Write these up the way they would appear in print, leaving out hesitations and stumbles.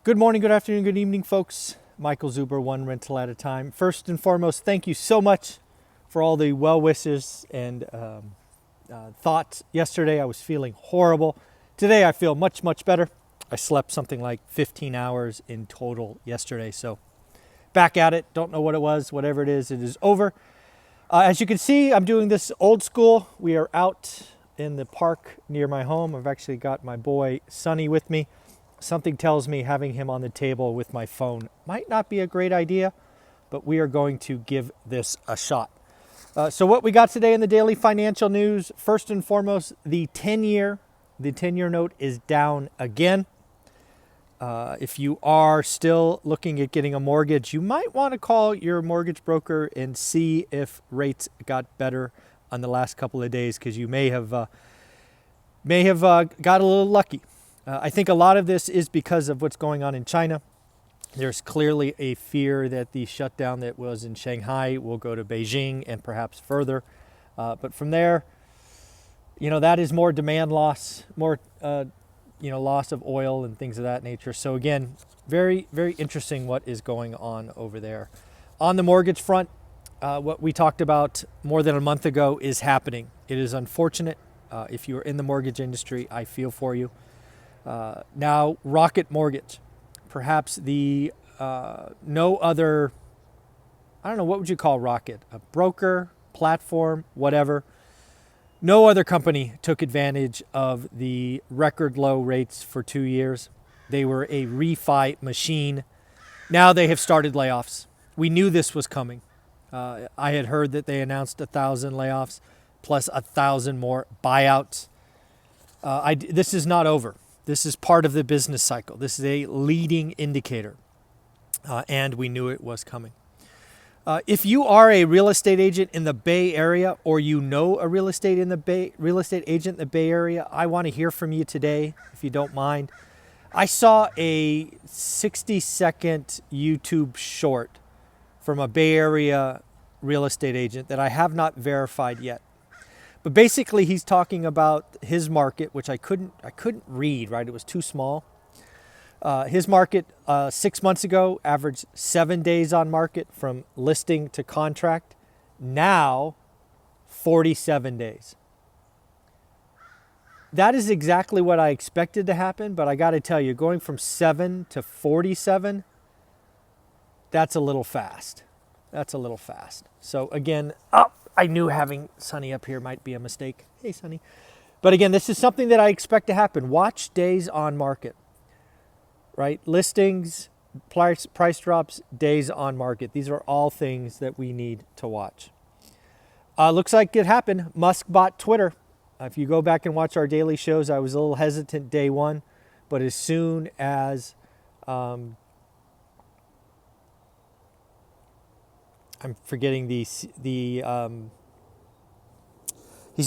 Good morning, good afternoon, good evening, folks. Michael Zuber, one rental at a time. First and foremost, thank you so much for all the well wishes and thoughts. Yesterday, I was feeling horrible. Today, I feel much, much better. I slept something like 15 hours in total yesterday. So back at it. Don't know what it was. Whatever it is over. As you can see, I'm doing this old school. We are out in the park near my home. I've actually got my boy Sonny with me. Something tells me having him on the table with my phone might not be a great idea, but we are going to give this a shot. So what we got today in the daily financial news, first and foremost, the 10-year note is down again. If you are still looking at getting a mortgage, you might want to call your mortgage broker and see if rates got better on the last couple of days, because you may have got a little lucky. I think a lot of this is because of what's going on in China. There's clearly a fear that the shutdown that was in Shanghai will go to Beijing and perhaps further. But from there, that is more demand loss, more, loss of oil and things of that nature. So again, very, very interesting what is going on over there. On the mortgage front, what we talked about more than a month ago is happening. It is unfortunate. If you're in the mortgage industry, I feel for you. Now, Rocket Mortgage, perhaps the no other, I don't know, what would you call Rocket? A broker, platform, whatever. No other company took advantage of the record low rates for 2 years. They were a refi machine. Now they have started layoffs. We knew this was coming. I had heard that they announced 1,000 layoffs plus 1,000 more buyouts. This is not over. This is part of the business cycle. This is a leading indicator, and we knew it was coming. If you are a real estate agent in the Bay Area, or you know a real estate agent in the Bay Area, I want to hear from you today, if you don't mind. I saw a 60-second YouTube short from a Bay Area real estate agent that I have not verified yet. But basically, he's talking about his market, which I couldn't read, right? It was too small. His market 6 months ago averaged 7 days on market from listing to contract. Now, 47 days. That is exactly what I expected to happen, but I got to tell you, going from 7 to 47, that's a little fast. So again, I knew having Sonny up here might be a mistake. Hey, Sonny. But again, this is something that I expect to happen. Watch days on market, right? Listings, price drops, days on market. These are all things that we need to watch. Looks like it happened. Musk bought Twitter. If you go back and watch our daily shows, I was a little hesitant day one, but as soon as I'm forgetting he's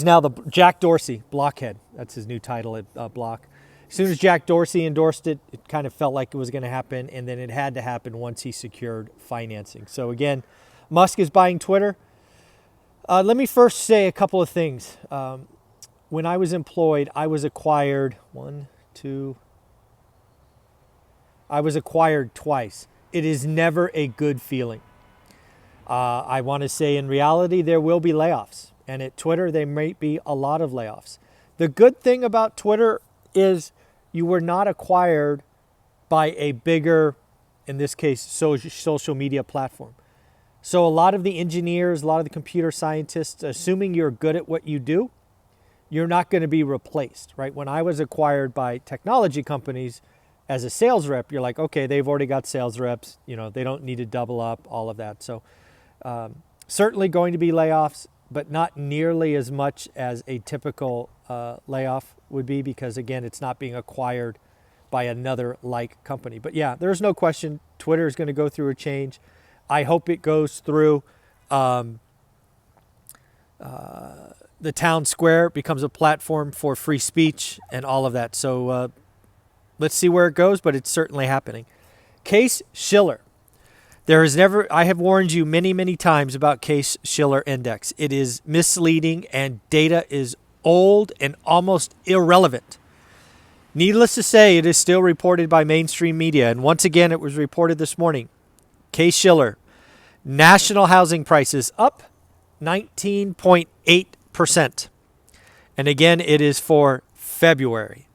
now the Jack Dorsey, Blockhead. That's his new title at Block. As soon as Jack Dorsey endorsed it, it kind of felt like it was going to happen, and then it had to happen once he secured financing. So again, Musk is buying Twitter. Let me first say a couple of things. When I was employed, I was acquired I was acquired twice. It is never a good feeling. I want to say in reality, there will be layoffs. And at Twitter, there might be a lot of layoffs. The good thing about Twitter is you were not acquired by a bigger, in this case, social media platform. So a lot of the engineers, a lot of the computer scientists, assuming you're good at what you do, you're not going to be replaced, right? When I was acquired by technology companies as a sales rep, you're like, okay, they've already got sales reps. They don't need to double up, all of that. So certainly going to be layoffs, but not nearly as much as a typical layoff would be, because again, it's not being acquired by another like company. But yeah, there's no question Twitter is going to go through a change. I hope it goes through the town square, becomes a platform for free speech and all of that. So let's see where it goes, but it's certainly happening. Case Schiller. I have warned you many, many times about Case Schiller Index. It is misleading and data is old and almost irrelevant. Needless to say, it is still reported by mainstream media. And once again, it was reported this morning. Schiller, national housing prices up 19.8%. And again, it is for February.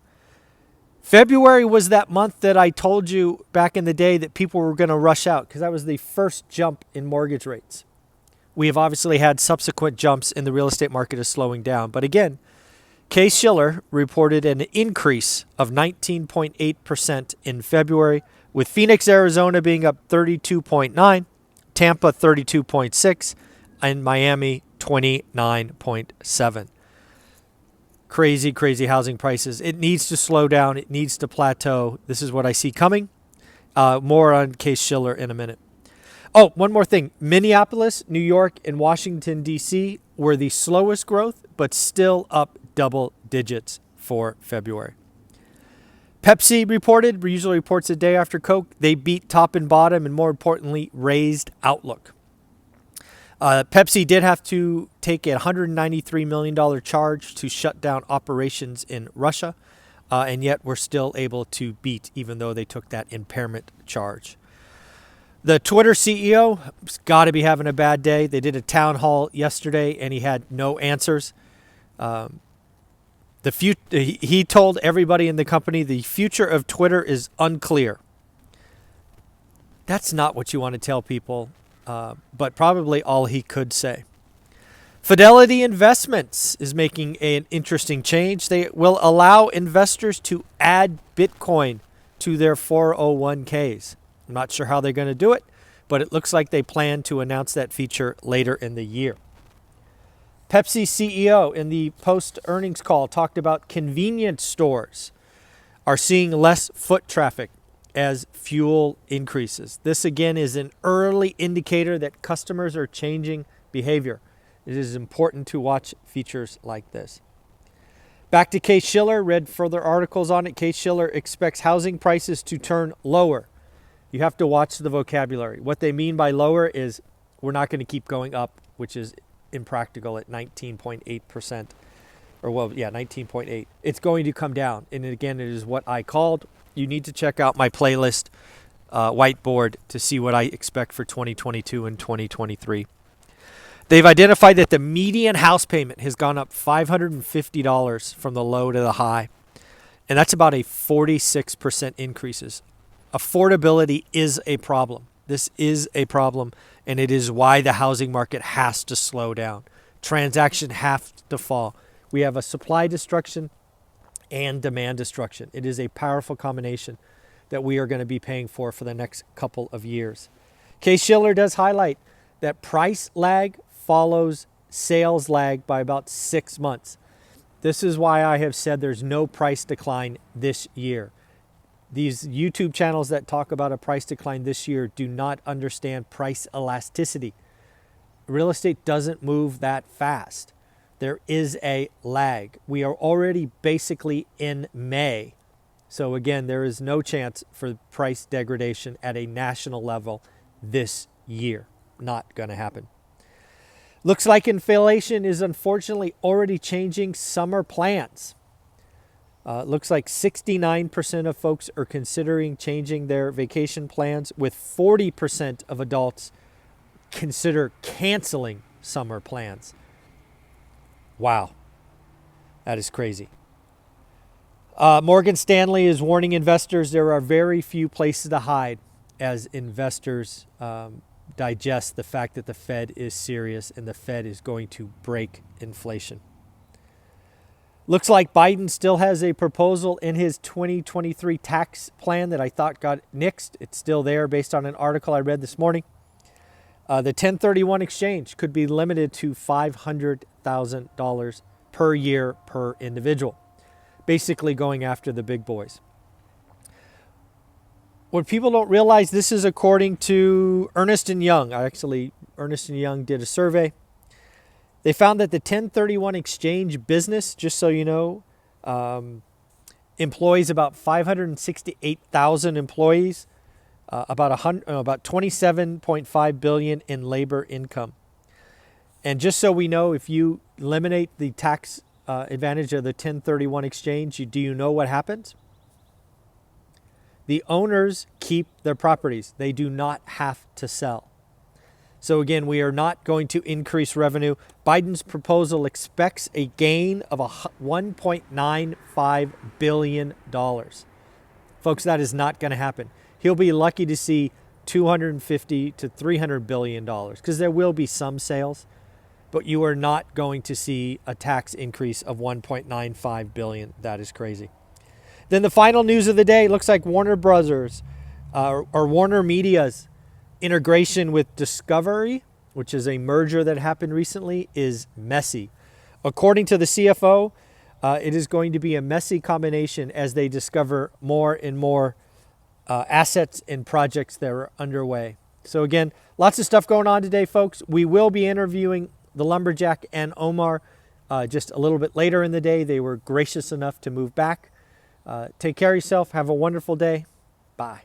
February was that month that I told you back in the day that people were going to rush out because that was the first jump in mortgage rates. We have obviously had subsequent jumps in the real estate market is slowing down. But again, Schiller reported an increase of 19.8% in February, with Phoenix, Arizona being up 32.9, Tampa 32.6, and Miami 29.7. Crazy, crazy housing prices. It needs to slow down. It needs to plateau. This is what I see coming. More on Schiller in a minute. Oh, one more thing. Minneapolis, New York, and Washington, D.C. were the slowest growth, but still up double digits for February. Pepsi usually reports a day after Coke. They beat top and bottom and, more importantly, raised outlook. Pepsi did have to take a $193 million charge to shut down operations in Russia, and yet we're still able to beat, even though they took that impairment charge. The Twitter CEO has got to be having a bad day. They did a town hall yesterday, and he had no answers. He told everybody in the company the future of Twitter is unclear. That's not what you want to tell people, but probably all he could say. Fidelity Investments is making an interesting change. They will allow investors to add Bitcoin to their 401ks. I'm not sure how they're going to do it, but it looks like they plan to announce that feature later in the year. Pepsi CEO in the post-earnings call talked about convenience stores are seeing less foot traffic as fuel increases. This, again, is an early indicator that customers are changing behavior. It is important to watch features like this. Back to Schiller, read further articles on it. Schiller expects housing prices to turn lower. You have to watch the vocabulary. What they mean by lower is we're not going to keep going up, which is impractical at 19.8%. 19.8. It's going to come down. And again, it is what I called. You need to check out my playlist whiteboard to see what I expect for 2022 and 2023. They've identified that the median house payment has gone up $550 from the low to the high. And that's about a 46% increases. Affordability is a problem. This is a problem, and it is why the housing market has to slow down. Transactions have to fall. We have a supply destruction and demand destruction. It is a powerful combination that we are going to be paying for the next couple of years. Schiller does highlight that price lag follows sales lag by about 6 months. This is why I have said there's no price decline this year. These YouTube channels that talk about a price decline this year do not understand price elasticity. Real estate doesn't move that fast. There is a lag. We are already basically in May. So again, there is no chance for price degradation at a national level this year. Not going to happen. Looks like inflation is unfortunately already changing summer plans. Looks like 69% of folks are considering changing their vacation plans, with 40% of adults consider canceling summer plans. Wow, that is crazy. Morgan Stanley is warning investors there are very few places to hide as investors digest the fact that the Fed is serious and the Fed is going to break inflation. Looks like Biden still has a proposal in his 2023 tax plan that I thought got nixed. It's still there based on an article I read this morning. The 1031 exchange could be limited to $500,000 per year per individual, basically going after the big boys. What people don't realize, this is according to Ernst & Young. Ernst & Young did a survey. They found that the 1031 exchange business, just so you know, employs about 568,000 employees, about $27.5 billion in labor income. And just so we know, if you eliminate the tax advantage of the 1031 exchange, do you know what happens? The owners keep their properties. They do not have to sell. So again, we are not going to increase revenue. Biden's proposal expects a gain of $1.95 billion. Folks, that is not going to happen. He'll be lucky to see $250 to $300 billion because there will be some sales, but you are not going to see a tax increase of $1.95 billion. That is crazy. Then the final news of the day looks like Warner Brothers or Warner Media's integration with Discovery, which is a merger that happened recently, is messy. According to the CFO, it is going to be a messy combination as they discover more and more assets and projects that are underway. So again, lots of stuff going on today, folks. We will be interviewing the Lumberjack and Omar just a little bit later in the day. They were gracious enough to move back. Take care of yourself. Have a wonderful day. Bye.